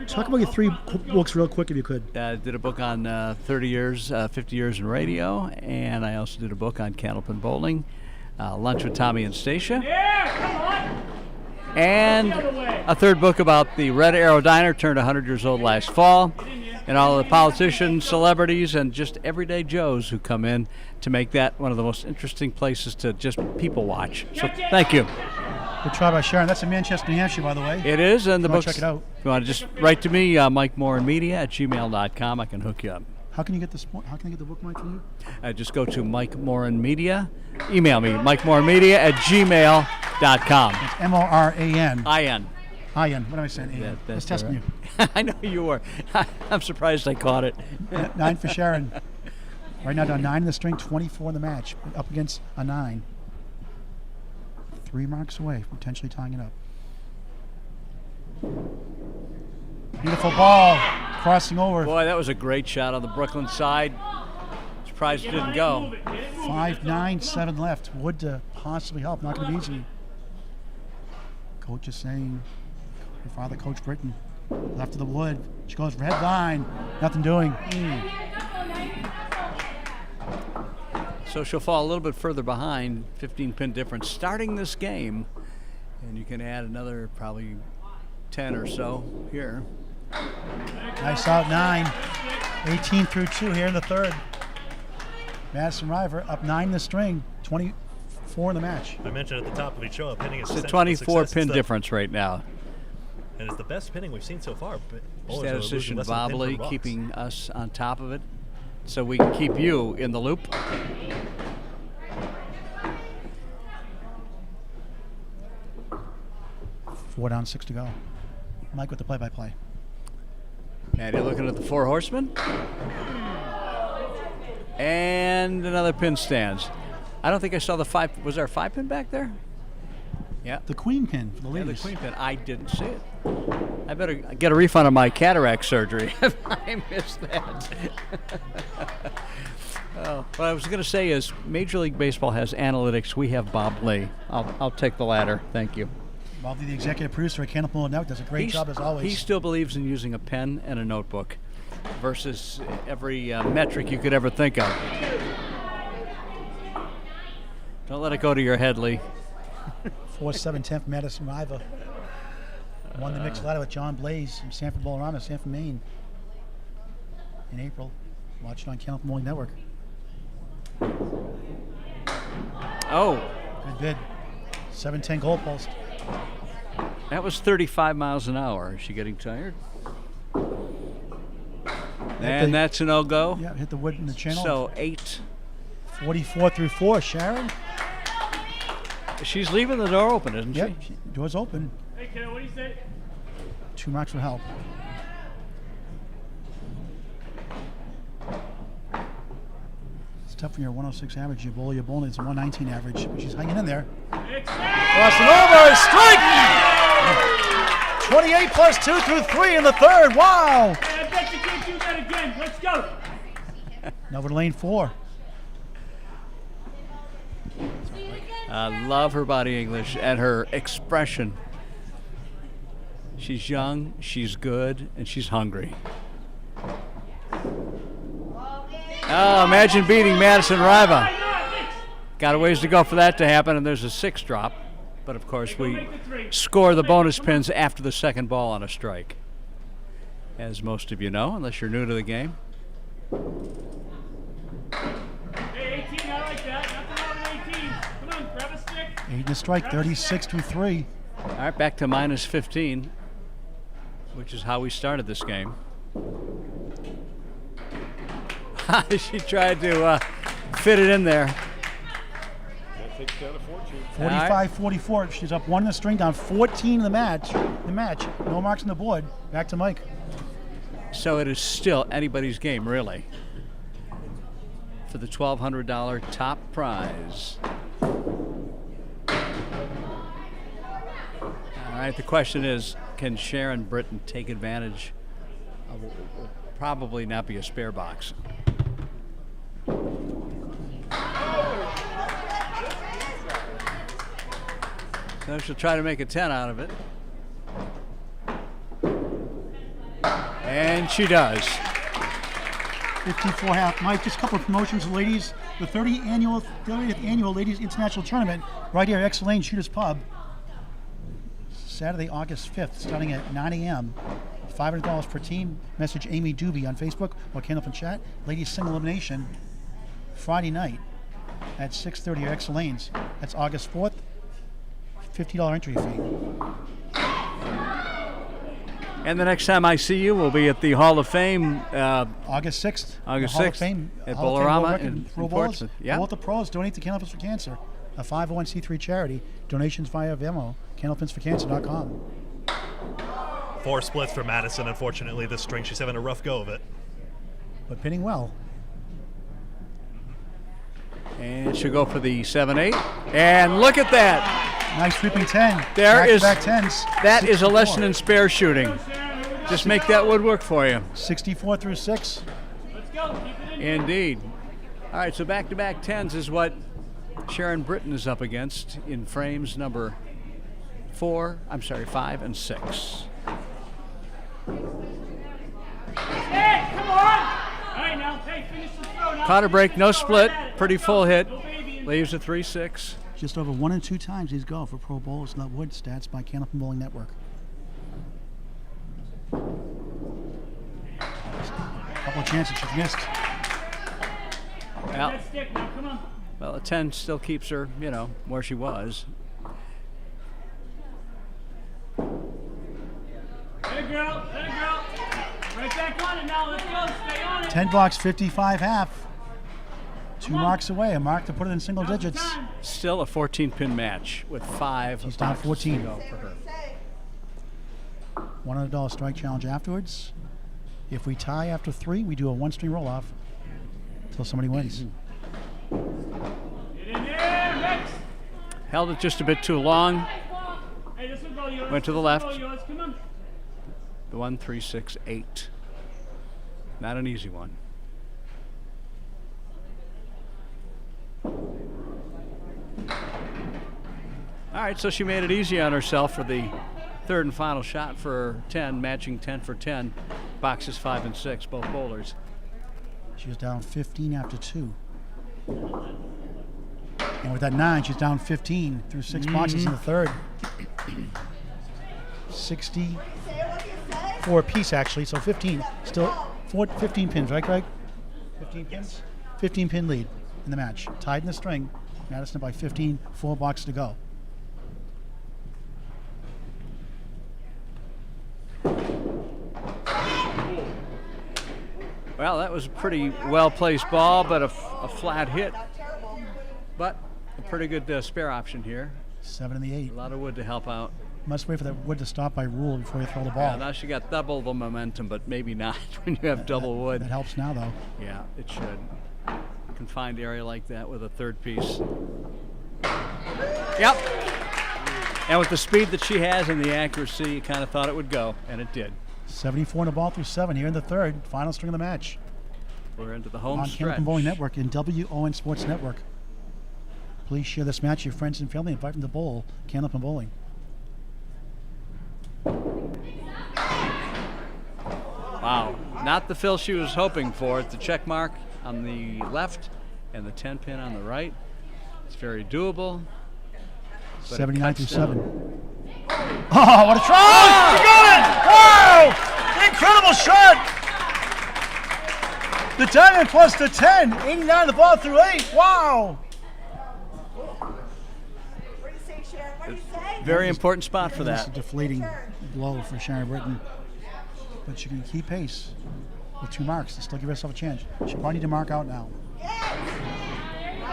Talk about your 3 books real quick if you could. Did a book on 30 years, 50 years in radio, and I also did a book on candlepin bowling, Lunch with Tommy and Stacia. And a third book about the Red Arrow Diner, turned 100 years old last fall, and all of the politicians, celebrities, and just everyday Joes who come in to make that one of the most interesting places to just people watch. So thank you. Good try by Sharon. That's in Manchester, New Hampshire, by the way. It is, and the book. Check it out. If you want to just write to me, MikeMorinMedia@gmail.com. I can hook you up. How can you get How can I get the book, Mike, from you? Just go to Mike Morin Media. Email me, MikeMorinMedia@gmail.com. It's MORAN. IN. IN. What am I saying? Yeah, I was that's testing all you. right. I know you were. I'm surprised I caught it. 9 for Sharon. Right now down 9 in the string, 24 in the match. Up against a 9. 3 marks away from potentially tying it up. Beautiful ball. Crossing over. Boy, that was a great shot on the Brooklyn side. Surprised it didn't go. 5-9, 7 left. Would to possibly help. Not going to be easy. Coach is saying, her father, Coach Britton, left of the wood. She goes red line. Nothing doing. So she'll fall a little bit further behind, 15-pin difference starting this game. And you can add another probably 10 or so here. Nice out 9. 18 through 2 here in the third. Madison River up 9 in the string, 24 in the match. I mentioned at the top of each show, pinning is It's a 24-pin difference right now. And it's the best pinning we've seen so far. But bowlers are losing Statistician less than a pin Bobley per box. keeping us on top of it so we can keep you in the loop. Four down, 6 to go. Mike with the play-by-play. Maddie looking at the 4 horsemen. And another pin stands. I don't think I saw the 5. Was there a 5-pin back there? Yeah. The queen pin for the Yeah, ladies. the queen pin. I didn't see it. I better get a refund on my cataract surgery if I missed that. What I was going to say is Major League Baseball has analytics. We have Bob Lee. I'll take the latter. Thank you. Bob Lee, the executive producer at Candlepin Network, does a great job as always. He still believes in using a pen and a notebook versus every metric you could ever think of. Don't let it go to your head, Lee. 4-7-10 for Madison River. Won the mixed ladder with John Blaze from Sanford Bolorama, Sanford, Maine. In April. Watch it on Candlepin Network. Oh, Good bid. 7-10 goalpost. that was 35 miles an hour. Is she getting tired? And that's a no-go. Yeah, hit the wood in the channel. So 8. 44 through 4. Sharon? She's leaving the door open, isn't Yep, she? door's open. Hey, kiddo, what do you say? 2 marks will help. It's tough when you're a 106 average. Your bowling is a 119 average. But she's hanging in there. Crossing over, strike! 28 plus 2 through 3 in the third. Wow! Hey, I bet you can't do that again. Let's go. Now we're to lane 4. I love her body English and her expression. She's young, she's good, and she's hungry. Oh, imagine beating Madison Riva. Got a ways to go for that to happen, and there's a 6 drop. But of course, we score the bonus pins after the second ball on a strike. As most of you know, unless you're new to the game. Hey, 18, I like that. Nothing wrong with 18. Come on, grab a stick. 8 in the strike, 36 through 3. All right, back to minus 15, which is how we started this game. She tried to fit it in there. That takes down a 14. 45-44. She's up 1 in the string, down 14 in the match. No marks on the board. Back to Mike. So it is still anybody's game, really, for the $1,200 top prize. All right, the question is, can Sharyn Britton take advantage of what will probably not be a spare box? So she'll try to make a 10 out of it. And she does. 54.5. Mike, just a couple of promotions, ladies. The 30th annual Ladies International Tournament right here at Exeter Lanes Shooters Pub. Saturday, August 5th, starting at 9 a.m. $500 per team. Message Amy Doobie on Facebook or Candlepin Chat. Ladies single elimination Friday night at 6:30 at Exeter Lanes. That's August 4th. $50 entry fee. And the next time I see you will be at the Hall of Fame. August 6th. August Hall 6th of Fame, at Hall of Fame Bolorama World in Record Pro Portsmouth. Bowlers. Yeah. Both the pros donate to Candlepins for Cancer, a 501c3 charity. Donations via Venmo, candlepinsforcancer.com. 4 splits for Madison, unfortunately, this string. She's having a rough go of it. But pinning well. And she'll go for the 7-8. And look at that. Nice sweeping 10. There is back tens. That is a 64. lesson in spare shooting. Just make that wood work for you. 64 through 6. Indeed. All right, so back-to-back 10s is what Sharyn Britton is up against in frames number 5 and 6. Hey, come on! All right, now, hey, finish the throw. Now Powder break, no split, Right at it. pretty full hit. Go, baby. Leaves a 3-6. Just over 1 and 2 times he's go for pro bowlers in that wood. Stats by Candlepin Bowling Network. Couple of chances she's missed. Well, That stick now, come on. well, a 10 still keeps her, where she was. Let it go, let it go. Right back on it now, let's go, stay on it. 10 blocks, 55 half. 2 marks away, a mark to put it in single Now's the digits. time. Still a 14-pin match with 5. She's down boxes 14. to go for her. $100 strike challenge afterwards. If we tie after 3, we do a 1-string roll-off until somebody wins. Get in there, Rex. Held it just a bit too long. Hey, this will go yours. Went to the This will left. go yours. Come on. The 1, 3, 6, 8. Not an easy one. All right, so she made it easy on herself for the third and final shot for 10, matching 10 for 10. Boxes 5 and 6, both bowlers. She was down 15 after 2. And with that 9, she's down 15 through 6 boxes in the third. 64 apiece, actually, so 15. Still 15 pins, right, Greg? 15 pins? 15 pin lead in the match. Tied in the string. Madison by 15, 4 boxes to go. Well, that was a pretty well-placed ball, but a flat hit. But a pretty good spare option here. 7 and the 8. A lot of wood to help out. Must wait for that wood to stop by rule before you throw the Yeah, ball. now she got double the momentum, but maybe not when you have double wood. That helps now, though. Yeah, it should. Confined area like that with a third piece. Yep. And with the speed that she has and the accuracy, you kind of thought it would go, and it did. 74 in the ball through 7 here in the third. Final string of the match. We're into the home On stretch. Candlepin Bowling Network and WON Sports Network. Please share this match with your friends and family. Invite them to bowl Candlepin Bowling. Wow. Not the fill she was hoping for. It's the check mark on the left and the 10 pin on the right. It's very doable. but it 79 cuts through down. 7. Oh, what a try! Oh, she got it! Wow! Incredible shot! The diamond plus the 10. 89 the ball through 8. Wow! What do you say, Sharon? What do you say? Very important spot for That's that. a deflating blow for Sharyn Britton. but she can keep pace with 2 marks and still give herself a chance. She probably need to mark out now.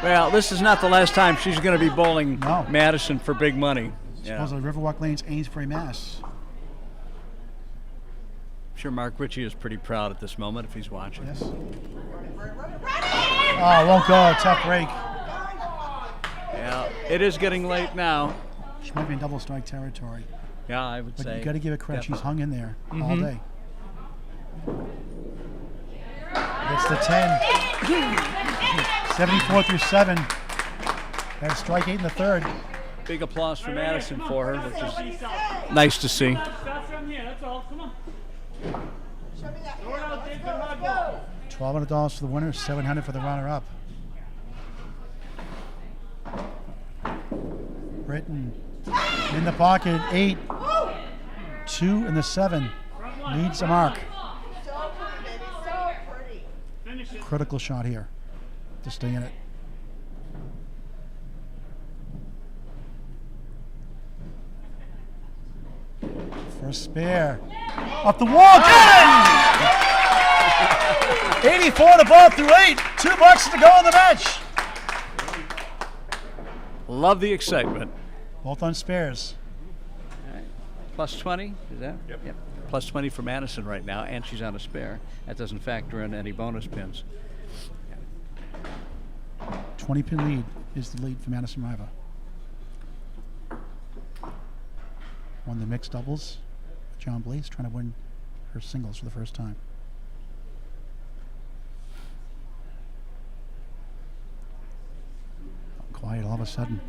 Well, this is not the last time she's going to be bowling No. Madison for big money. Supposedly Riverwalk Lanes, Amesbury, Mass. I'm sure Mark Ritchie is pretty proud at this moment if he's watching. Yes. Oh, won't go. Tough break. Yeah, it is getting late now. She might be in double strike territory. Yeah, I would But say. you got to give her credit. She's hung in there all Mm-hmm. day. It's the 10. 74 through 7. Got a strike 8 in the third. Big applause for Madison for her, which is nice to see. Start from here, that's all. Come on. $1,200 for the winner, $700 for the runner-up. Britton in the pocket, 8, 2 in the 7. Needs a mark. Critical shot here to stay in it. First spare. Off the wall, 84 on the ball through 8. $2 to go in the match. Love the excitement. Both on spares. All right. Plus 20, is that? Yep. Plus 20 for Madison right now, and she's on a spare. That doesn't factor in any bonus pins. 20-pin lead is the lead for Madison Riva. Won the mixed doubles. John Blaze trying to win her singles for the first time. Quiet all of a sudden.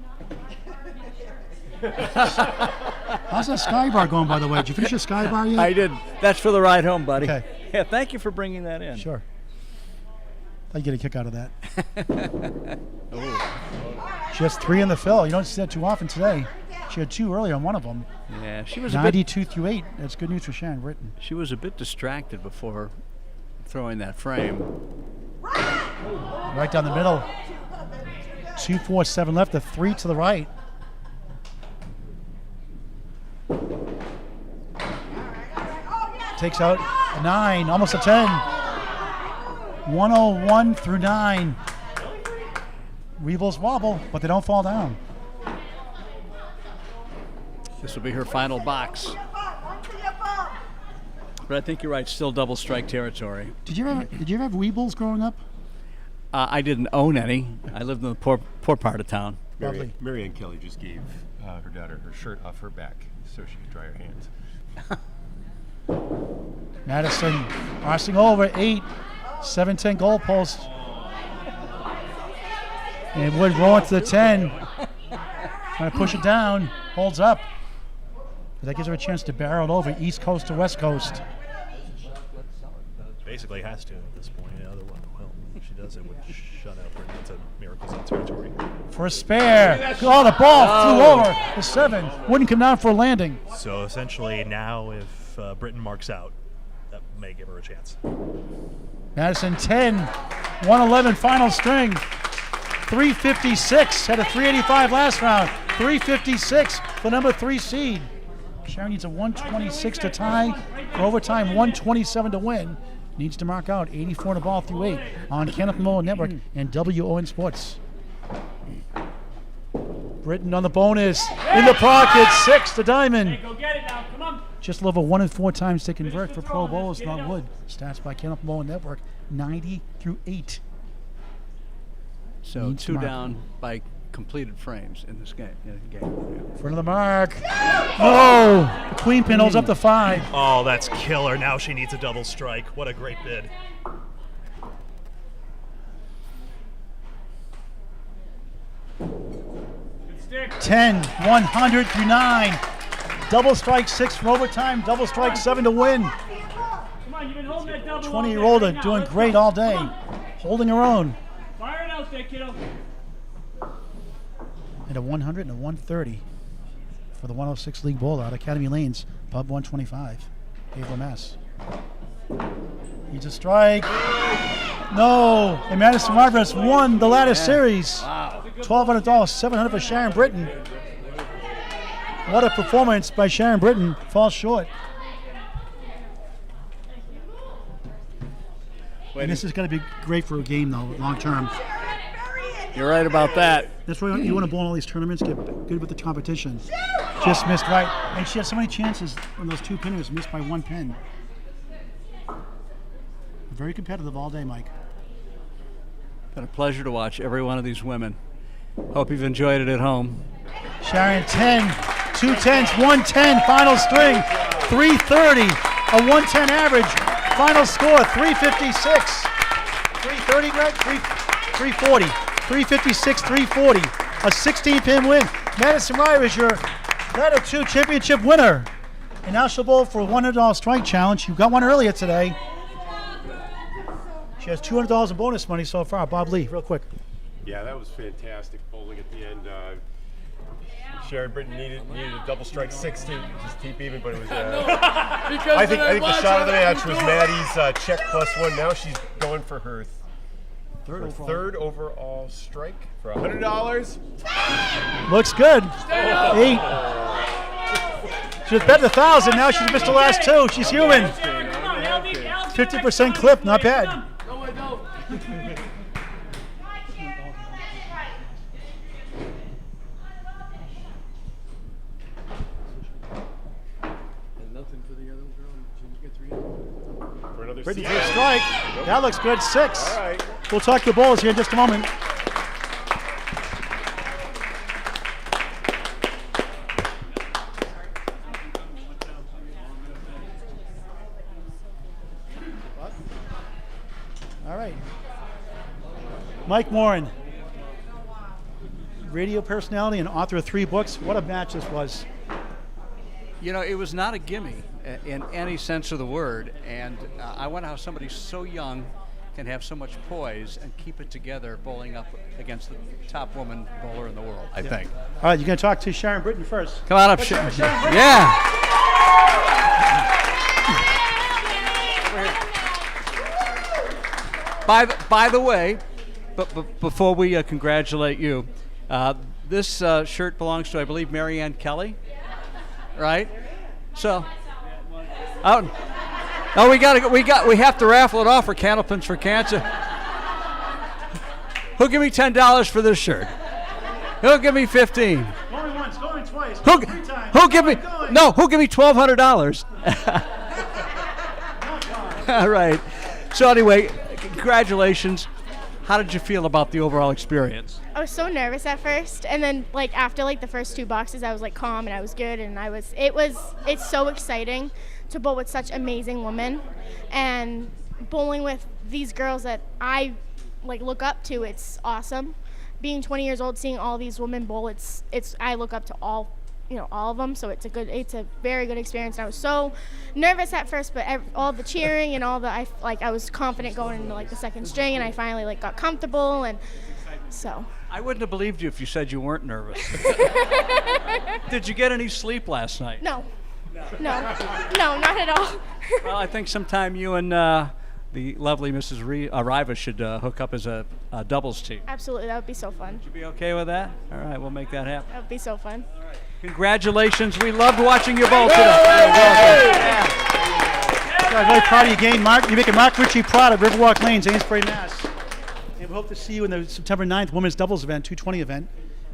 How's that sky bar going, by the way? Did you finish your sky bar yet? I did. That's for the ride home, buddy. Okay. Yeah, thank you for bringing that in. Sure. I get a kick out of that. She has 3 in the fill. You don't see that too often today. She had 2 earlier on one of them. Yeah, she was a bit. 92 through 8. That's good news for Sharyn Britton. She was a bit distracted before throwing that frame. Right down the middle. 2, 4, 7 left. The 3 to the right. Takes out a 9, almost a 10. 101 through 9. Weebles wobble, but they don't fall down. This will be her final box. But I think you're right, still double strike territory. Did you ever have Weebles growing up? I didn't own any. I lived in the poor part of town. Lovely. Mary Ann Kelly just gave her daughter her shirt off her back so she could dry her hands. Madison crossing over 8, 7-10 goalpost. And Wood rolling to the 10. Trying to push it down. Holds up. That gives her a chance to barrel it over East Coast to West Coast. Basically has to at this point. The other one, well, if she does, it would shut out Britton into Miracles on territory. For a spare. Oh, the ball flew over the 7. Wouldn't come down for a landing. So essentially now if Britton marks out, that may give her a chance. Madison 10, 111 final string. 356, had a 385 last round. 356 for number 3 seed. Sharon needs a 126 to tie. For overtime, 127 to win. Needs to mark out 84 on the ball through 8 on Kenneth Mullen Network and WON Sports. Britton on the bonus. In the pocket, 6 to diamond. Go get it now. Come on. Just a little 1 in 4 times to convert for pro bowlers, not Wood. Stats by Kenneth Mullen Network, 90 through 8. So Needs 2 mark. down by completed frames in this game. Front of the mark. No! The queen pin holds up to 5. Oh, that's killer. Now she needs a double strike. What a great bid. Good stick. 10, 100 through 9. Double strike 6 for overtime. Double strike 7 to win. Come on, you've been holding that double. 20-year-old right now. doing Let's great go. all day. Come on. Holding her own. Fire it out there, kiddo. And a 100 and a 130 for the 106 League Bowl out Academy Lanes, Pub 125, Haverhill, Mass. Needs a strike. No. And Madison Margaret's won the ladder series. Wow. $1,200, $700 for Sharyn Britton. What a performance by Sharyn Britton. Falls short. And this is going to be great for a game, though, long term. You're right about that. That's why you want to bowl in all these tournaments, get good with the competition. Just missed right. And she had so many chances on those 2 pinners, missed by 1 pin. Very competitive all day, Mike. Been a pleasure to watch every one of these women. Hope you've enjoyed it at home. Sharon 10, 2 10s, 110, final string, 330, a 110 average, final score 356. 330, Greg? 340. 356, 340. A 16-pin win. Madison Ryder is your Ladder 2 championship winner. And now she'll bowl for a $100 strike challenge. You got one earlier today. She has $200 in bonus money so far. Bob Lee, real quick. Yeah, that was fantastic bowling at the end. Sharyn Britton needed a double strike 60 to just keep even, but it was. I think the shot of the match was Maddie's check +1. Now she's going for her third overall strike for $100. Looks good. 8. She was betting 1,000. Now she's missed the last 2. She's human. 50% clip, not bad. Britton's a strike. That looks good. 6. All right. We'll talk to the bowlers here in just a moment. All right. Mike Morin, radio personality and author of 3 books. What a match this was. You know, it was not a gimme in any sense of the word, and I wonder how somebody so young can have so much poise and keep it together bowling up against the top woman bowler in the world, I think. All right, you're going to talk to Sharyn Britton first. Come on up, Sharon. Yeah. By the way, but before we congratulate you, this shirt belongs to, I believe, Marianne Kelly, right? So, we have to raffle it off for Candlepins for Cancer. Who'll give me $10 for this shirt? Who'll give me 15? Going once, going twice, Who'll going 3 times. who'll give me who'll give me $1,200? All right. So anyway, congratulations. How did you feel about the overall experience? I was so nervous at first, and then like after like the first 2 boxes, I was like calm and I was good, and it's so exciting to bowl with such amazing women, and bowling with these girls that I like look up to. It's awesome. Being 20 years old, seeing all these women bowl, I look up to all of them. So it's a very good experience. And I was so nervous at first, but all the cheering and I was confident going into like the second string, and I finally like got comfortable, and so. I wouldn't have believed you if you said you weren't nervous. Did you get any sleep last night? No, not at all. Well, I think sometime you and the lovely Mrs. Riva should hook up as a doubles team. Absolutely, that would be so fun. Would you be okay with that? All right, we'll make that happen. That would be so fun. Congratulations. We loved watching you bowl today. I'm very proud of your game, Mark. You're making Mark Ritchie proud of Riverwalk Lanes, Amesbury, Mass. And we hope to see you in the September 9th women's doubles event, 220 event.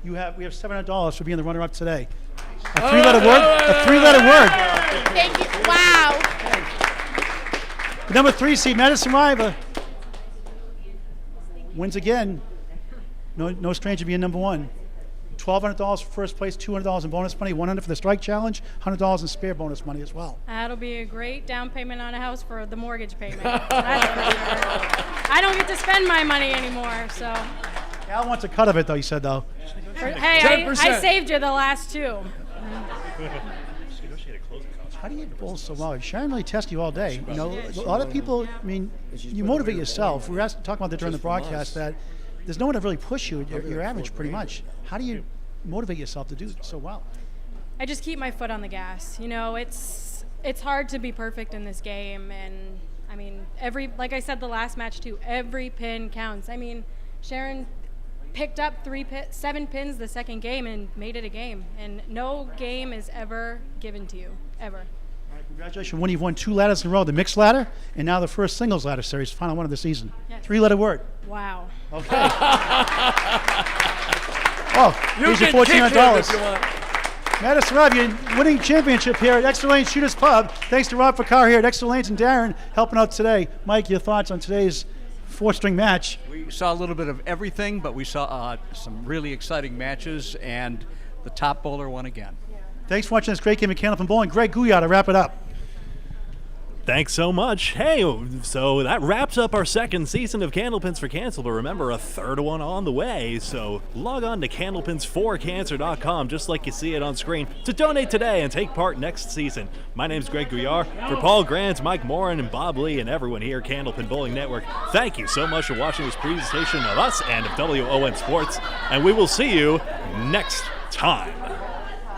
We have $700 for being the runner-up today. A 3-letter word. A 3-letter word. Thank you. Wow. The number 3 seed, Madison Riva, wins again. No stranger being number 1. $1,200 for first place, $200 in bonus money, $100 for the strike challenge, $100 in spare bonus money as well. That'll be a great down payment on a house for the mortgage payment. That's for sure. I don't get to spend my money anymore, so. Al wants a cut of it, though, you said, though. Hey, I saved you the last 2. How do you bowl so well? Sharon really tests you all day. You know, a lot of people, I mean, you motivate yourself. We were talking about that during the broadcast, that there's no one to really push you. You're average pretty much. How do you motivate yourself to do so well? I just keep my foot on the gas. You know, it's hard to be perfect in this game, and I mean, like I said the last match too, every pin counts. I mean, Sharon picked up 7 pins the second game and made it a game, and no game is ever given to you, ever. Congratulations. When you've won 2 ladders in a row, the mixed ladder, and now the first singles ladder series, final one of the season. Yes. 3-letter word. Wow. Okay. Oh, here's your $1,400. Madison, Rob, you're winning championship here at Exeter Lanes Shooters Pub. Thanks to Rob Fakar here at Exeter Lanes and Darren helping out today. Mike, your thoughts on today's 4-string match? We saw a little bit of everything, but we saw some really exciting matches, and the top bowler won again. Thanks for watching this great game of Candlepin Bowling. Greg Gouillart to wrap it up. Thanks so much. Hey, so that wraps up our second season of Candlepins for Cancer, but remember, a third one on the way. So log on to candlepins4cancer.com, just like you see it on screen, to donate today and take part next season. My name's Greg Gouillart. For Paul Grant, Mike Morin, and Bob Lee, and everyone here at Candlepin Bowling Network, thank you so much for watching this presentation of us and of WON Sports, and we will see you next time.